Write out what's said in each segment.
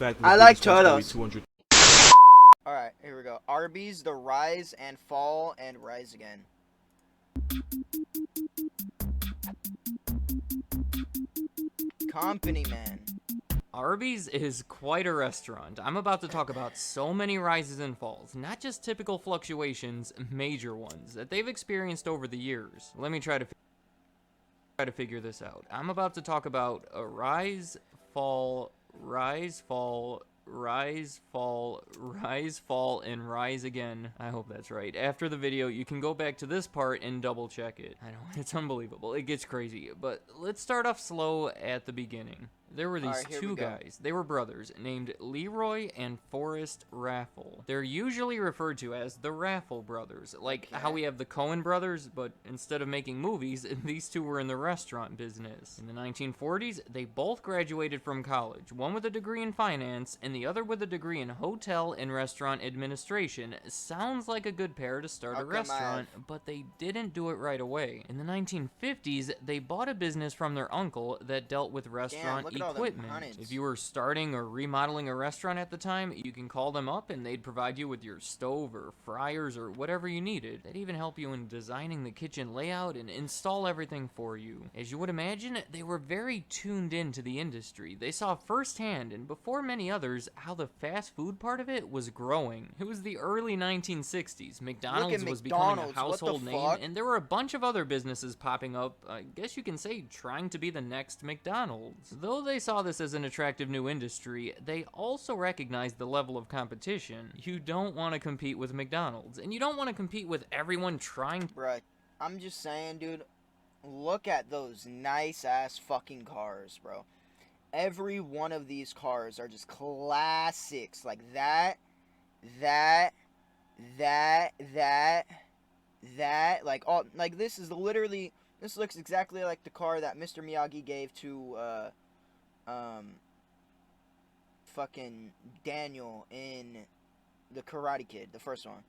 fact that I the like biggest ones turtles. weigh 200. Alright, here we go. Arby's, the rise and fall and rise again. Company man. Arby's is quite a restaurant. I'm about to talk about so many rises and falls, not just typical fluctuations, major ones that they've experienced over the years. Let me try to figure this out. I'm about to talk about a rise, fall, rise, fall, rise, fall, rise, fall, and rise again. I hope that's right. After the video, you can go back to this part and double check it. I know, it's unbelievable. It gets crazy. But let's start off slow at the beginning. There were these two guys. They were brothers named Leroy and Forrest Raffle. They're usually referred to as the Raffle brothers, like how we have the Coen brothers, but instead of making movies, these two were in the restaurant business. In the 1940s, they both graduated from college, one with a degree in finance and the other with a degree in hotel and restaurant administration. Sounds like a good pair to start a restaurant, but they didn't do it right away. In the 1950s, they bought a business from their uncle that dealt with restaurant equipment. If you were starting or remodeling a restaurant at the time, you can call them up and they'd provide you with your stove or fryers or whatever you needed. They'd even help you in designing the kitchen layout and install everything for you. As you would imagine, they were very tuned into the industry. They saw firsthand, and before many others, how the fast food part of it was growing. It was the early 1960s. McDonald's was becoming a household name, and there were a bunch of other businesses popping up, I guess you can say, trying to be the next McDonald's. Though they saw this as an attractive new industry, they also recognized the level of competition. You don't want to compete with McDonald's, and you don't want to compete with everyone trying. Bruh, I'm just saying, dude, look at those nice-ass fucking cars, bro. Every one of these cars are just classics. Like that, like, all, like, this is literally, this looks exactly like the car that Mr. Miyagi gave to, fucking Daniel in The Karate Kid, the first one.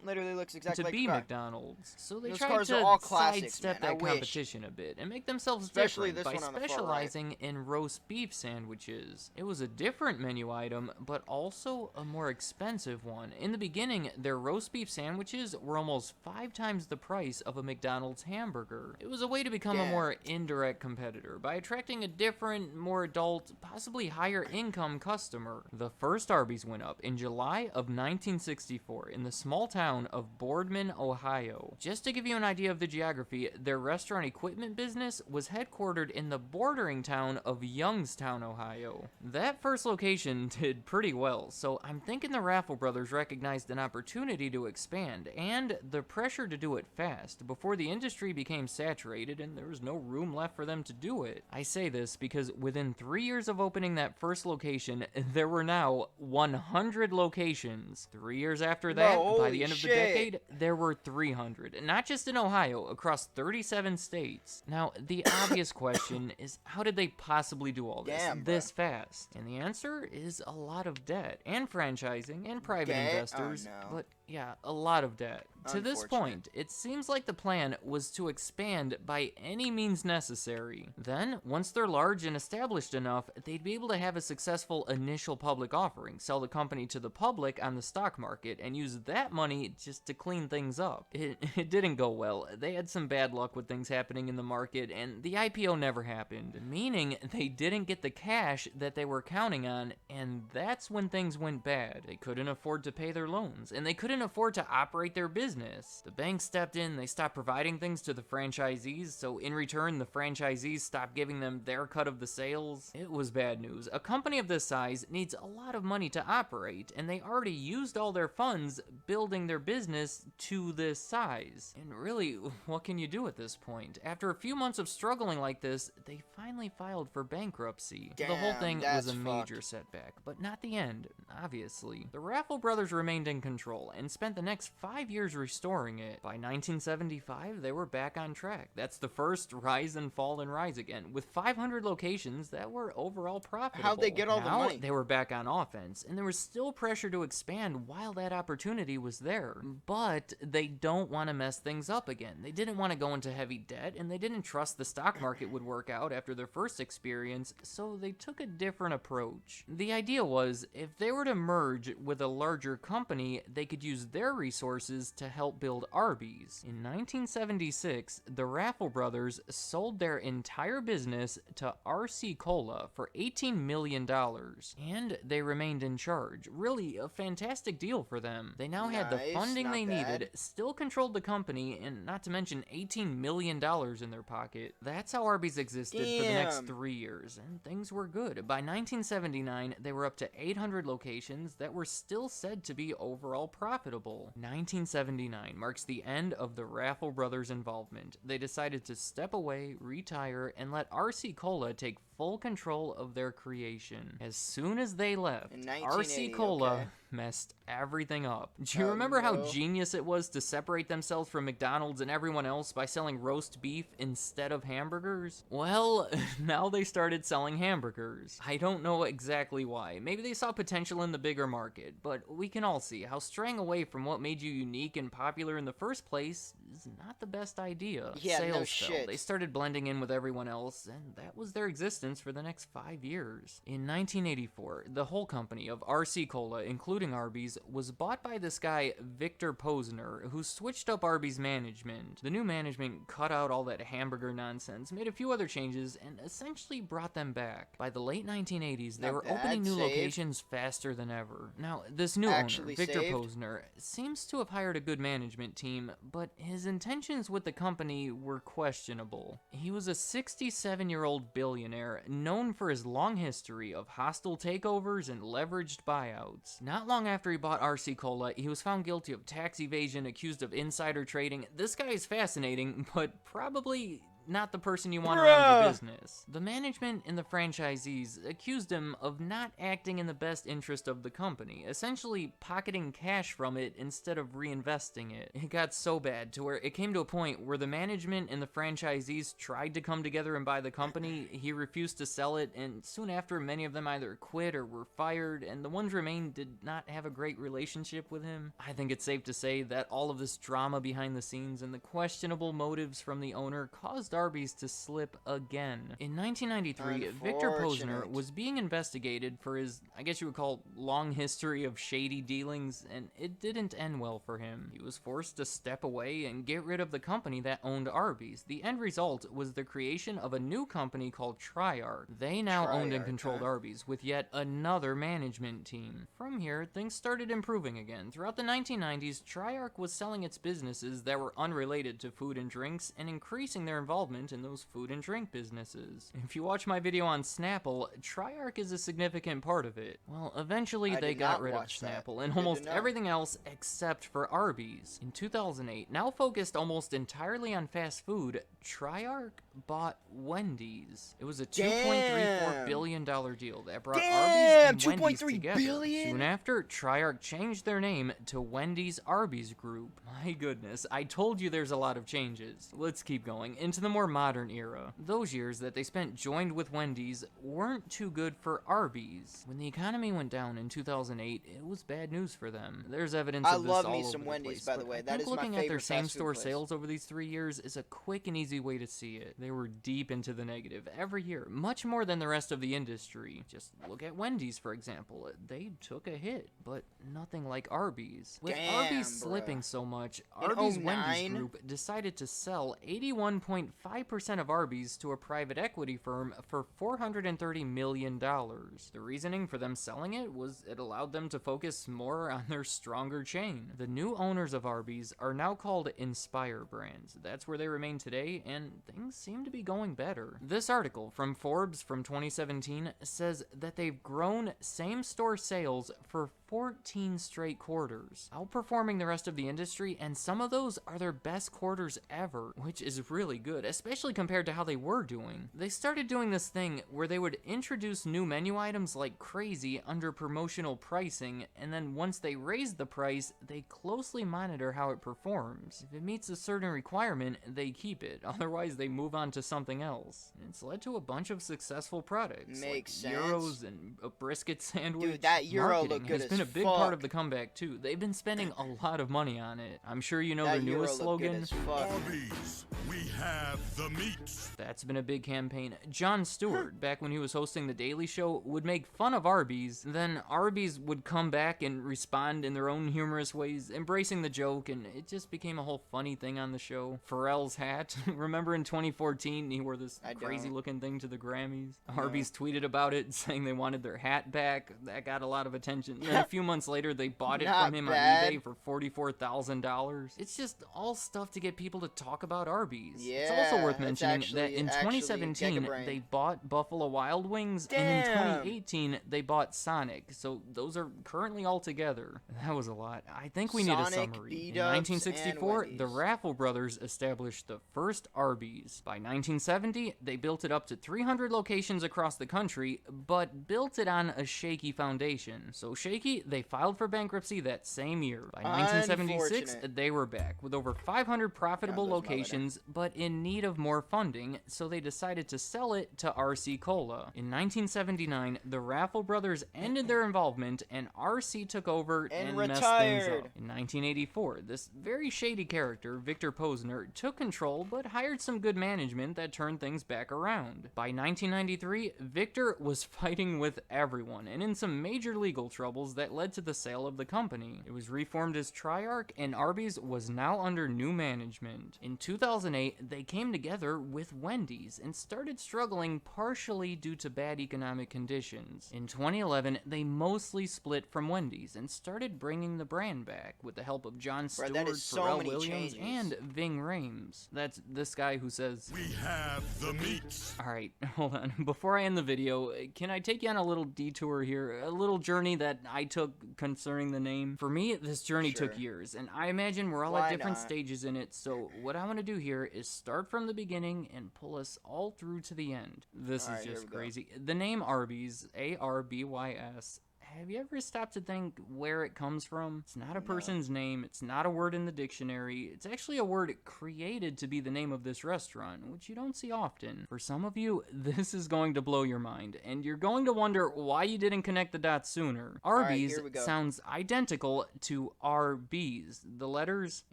Literally looks exactly like the car. McDonald's. So they Those tried cars to are all classics, sidestep man. that competition a bit and make themselves Especially different this by one on the far specializing in roast beef sandwiches. It was a different menu item, but also a more expensive one. In the beginning, their roast beef sandwiches were almost 5 times the price of a McDonald's hamburger. It was a way to become a more indirect competitor by attracting a different, more adult, possibly higher income customer. The first Arby's went up in July of 1964 in the small town of Boardman, Ohio. Just to give you an idea of the geography, their restaurant equipment business was headquartered in the bordering town of Youngstown, Ohio. That first location did pretty well, so I'm thinking the Raffle brothers recognized an opportunity to expand and the pressure to do it fast before the industry became saturated and there was no room left for them to do it. I say this because within 3 years of opening that first location, there were now 100 locations. 3 years after that, by the end of the decade, there were 300, not just in Ohio, across 37 states. Now, the obvious question is, how did they possibly do all this this fast? And the answer is a lot of debt, and franchising, and private investors, but yeah, a lot of debt. To this point, it seems like the plan was to expand by any means necessary. Then, once they're large and established enough, they'd be able to have a successful initial public offering, sell the company to the public on the stock market, and use that money just to clean things up. It didn't go well. They had some bad luck with things happening in the market, and the IPO never happened, meaning they didn't get the cash that they were counting on, and that's when things went bad. They couldn't afford to pay their loans, and they couldn't afford to operate their business. The bank stepped in, they stopped providing things to the franchisees, so in return, the franchisees stopped giving them their cut of the sales. It was bad news. A company of this size needs a lot of money to operate, and they already used all their funds building their business to this size. And really, what can you do at this point? After a few months of struggling like this, they finally filed for bankruptcy. The whole thing was a major setback, but not the end, obviously. The Raffle brothers remained in control and spent the next 5 years restoring it. By 1975, they were back on track. That's the first rise and fall and rise again, with 500 locations that were overall profitable. How'd they get all the Now money? they were back on offense, and there was still pressure to expand while that opportunity was there. But they don't want to mess things up again. They didn't want to go into heavy debt, and they didn't trust the stock market would work out after their first experience, so they took a different approach. The idea was, if they were to merge with a larger company, they could use their resources to help build Arby's. In 1976, the Raffle brothers sold their entire business to RC Cola for $18 million, and they remained in charge. Really, a fantastic deal for them. They now had the Nice, funding not they bad. needed, still controlled the company, and not to mention $18 million in their pocket. That's how Arby's existed for the next Damn. 3 years, and things were good. By 1979, they were up to 800 locations that were still said to be overall profitable. 1979 marks the end of the Raffle brothers' involvement. They decided to step away, retire, and let RC Cola take full control of their creation. As soon as they left, In RC 1980, Cola okay. messed everything up. Do you Oh, remember how no. genius it was to separate themselves from McDonald's and everyone else by selling roast beef instead of hamburgers? Well, now they started selling hamburgers. I don't know exactly why. Maybe they saw potential in the bigger market, but we can all see how straying away from what made you unique and popular in the first place is not the best idea. Yeah, no Sales fell. shit. They started blending in with everyone else, and that was their existence for the next 5 years. In 1984, the whole company of RC Cola, including Arby's, was bought by this guy, Victor Posner, who switched up Arby's management. The new management cut out all that hamburger nonsense, made a few other changes, and essentially brought them back. By the late 1980s, they Not were bad, opening new saved. locations faster than ever. Now, this new Actually owner, Victor saved. Posner, seems to have hired a good management team, but his intentions with the company were questionable. He was a 67-year-old billionaire known for his long history of hostile takeovers and leveraged buyouts. Not long after he bought RC Cola, he was found guilty of tax evasion, accused of insider trading. This guy is fascinating, but probably not the person you want around your Bruh. business. The management and the franchisees accused him of not acting in the best interest of the company, essentially pocketing cash from it instead of reinvesting it. It got so bad to where it came to a point where the management and the franchisees tried to come together and buy the company. He refused to sell it, and soon after, many of them either quit or were fired, and the ones remained did not have a great relationship with him. I think it's safe to say that all of this drama behind the scenes and the questionable motives from the owner caused Arby's to slip again. In 1993, Victor Posner Unfortunate. was being investigated for his, I guess you would call, long history of shady dealings, and it didn't end well for him. He was forced to step away and get rid of the company that owned Arby's. The end result was the creation of a new company called Triarch. They now owned and Triarch, controlled huh? Arby's with yet another management team. From here, things started improving again. Throughout the 1990s, Triarch was selling its businesses that were unrelated to food and drinks and increasing their involvement in those food and drink businesses. If you watch my video on Snapple, Triarch is a significant part of it. Well, eventually I they did got not rid of watch that. Snapple and Good to almost know. everything else except for Arby's. In 2008, now focused almost entirely on fast food, Triarch bought Wendy's. It was a $2.34 Damn. billion deal that brought Damn, Arby's and Wendy's 2.3 together. billion? Soon after, Triarch changed their name to Wendy's Arby's Group. My goodness, I told you there's a lot of changes. Let's keep going into the more modern era. Those years that they spent joined with Wendy's weren't too good for Arby's. When the economy went down in 2008, it was bad news for them. There's evidence I of this love all me over some the Wendy's, place, by the but way. I That think is my looking at their favorite fast food same-store place. sales over these 3 years is a quick and easy way to see it. They were deep into the negative every year, much more than the rest of the industry. Just look at Wendy's, for example. They took a hit, but nothing like Arby's. With Damn, Arby's bruh. slipping so much, In Arby's Wendy's 09? Group decided to sell 81.5% of Arby's to a private equity firm for $430 million. The reasoning for them selling it was it allowed them to focus more on their stronger chain. The new owners of Arby's are now called Inspire Brands. That's where they remain today, and things seem to be going better. This article from Forbes from 2017 says that they've grown same-store sales for 14 straight quarters, outperforming the rest of the industry, and some of those are their best quarters ever, which is really good, especially compared to how they were doing. They started doing this thing where they would introduce new menu items like crazy under promotional pricing, and then once they raised the price, they closely monitor how it performs. If it meets a certain requirement, they keep it, otherwise they move on to something else. It's led to a bunch of successful products, Makes like sense. gyros and a brisket sandwich. Dude, that gyro Marketing looked good has as been a big fuck. part of the comeback too. They've been spending a lot of money on it. I'm sure you know That their gyro newest looked good slogan. as fuck. Arby's, we have the meats. That's been a big campaign. Jon Stewart, back when he was hosting The Daily Show, would make fun of Arby's. Then Arby's would come back and respond in their own humorous ways, embracing the joke, and it just became a whole funny thing on the show. Pharrell's hat. Remember in 2014, he wore this crazy looking thing to the Grammys? Arby's tweeted about it, saying they wanted their hat back. That got a lot of attention. And a few months later, they bought it Not from him bad. on eBay for $44,000. It's just all stuff to get people to talk about Arby's. It's Yeah, also worth that's mentioning that in actually 2017, Gigabrain. they bought Buffalo Wild Wings, and in 2018, they bought Sonic. So those are currently all together. That was a lot. I think we need a Sonic, summary. In B-dubs, 1964, and the Wendy's. Raffle brothers established the first Arby's. By 1970, they built it up to 300 locations across the country, but built it on a shaky foundation. So shaky, they filed for bankruptcy that same year. By 1976, Unfortunate. they were back with over 500 profitable God bless my locations, but in need of more funding, so they decided to sell it to RC Cola. In 1979, the Raffle brothers ended their involvement, and RC took over And messed things retired. up. In 1984, this very shady character, Victor Posner, took control, but hired some good management that turned things back around. By 1993, Victor was fighting with everyone, and in some major legal troubles that led to the sale of the company. It was reformed as Triarch, and Arby's was now under new management. In 2008, they came together with Wendy's and started struggling partially due to bad economic conditions. In 2011, they mostly split from Wendy's and started bringing the brand back with the help of Jon Stewart, that is so Pharrell many Williams, changes. and Ving Rhames. That's this guy who says, We have the meats. Alright, hold on. Before I end the video, can I take you on a little detour here? A little journey that I took concerning the name? For me, this journey took Sure. years, and I imagine we're all Why at different not? stages in it, so what I want to do here is start from the beginning and pull us all through to the end. This Alright, is here just we go. crazy. The name Arby's, ARBYS, have you ever stopped to think where it comes from? It's not a person's name, it's not a word in the dictionary, it's actually a word created to be the name of this restaurant, which you don't see often. For some of you, this is going to blow your mind, and you're going to wonder why you didn't connect the dots sooner. Arby's here we go. sounds identical to RB's, the letters,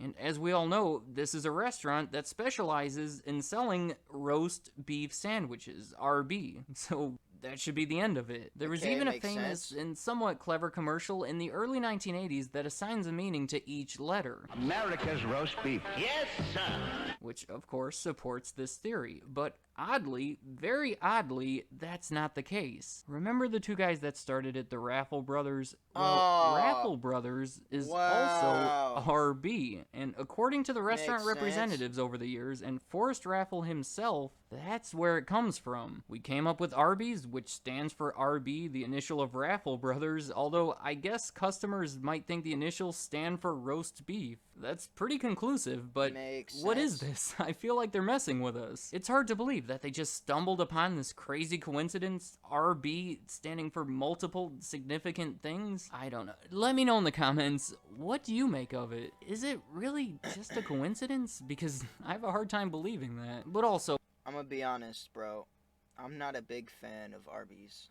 and as we all know, this is a restaurant that specializes in selling roast beef sandwiches, RB. So that should be the end of it. There was Okay, even a makes famous sense. and somewhat clever commercial in the early 1980s that assigns a meaning to each letter, America's roast beef. Yes, sir. which of course supports this theory. But oddly, very oddly, that's not the case. Remember the two guys that started it, the Raffle brothers? Well, Oh. Raffle brothers is Wow. also RB, and according to the restaurant Makes sense. representatives over the years and Forrest Raffle himself, that's where it comes from. We came up with Arby's, which stands for RB, the initial of Raffle brothers, although I guess customers might think the initials stand for roast beef. That's pretty conclusive, but Makes what is sense. this? I feel like they're messing with us. It's hard to believe that they just stumbled upon this crazy coincidence, RB standing for multiple significant things. I don't know. Let me know in the comments, what do you make of it? Is it really just a coincidence? Because I have a hard time believing that. But also, I'm gonna be honest, bro. I'm not a big fan of Arby's.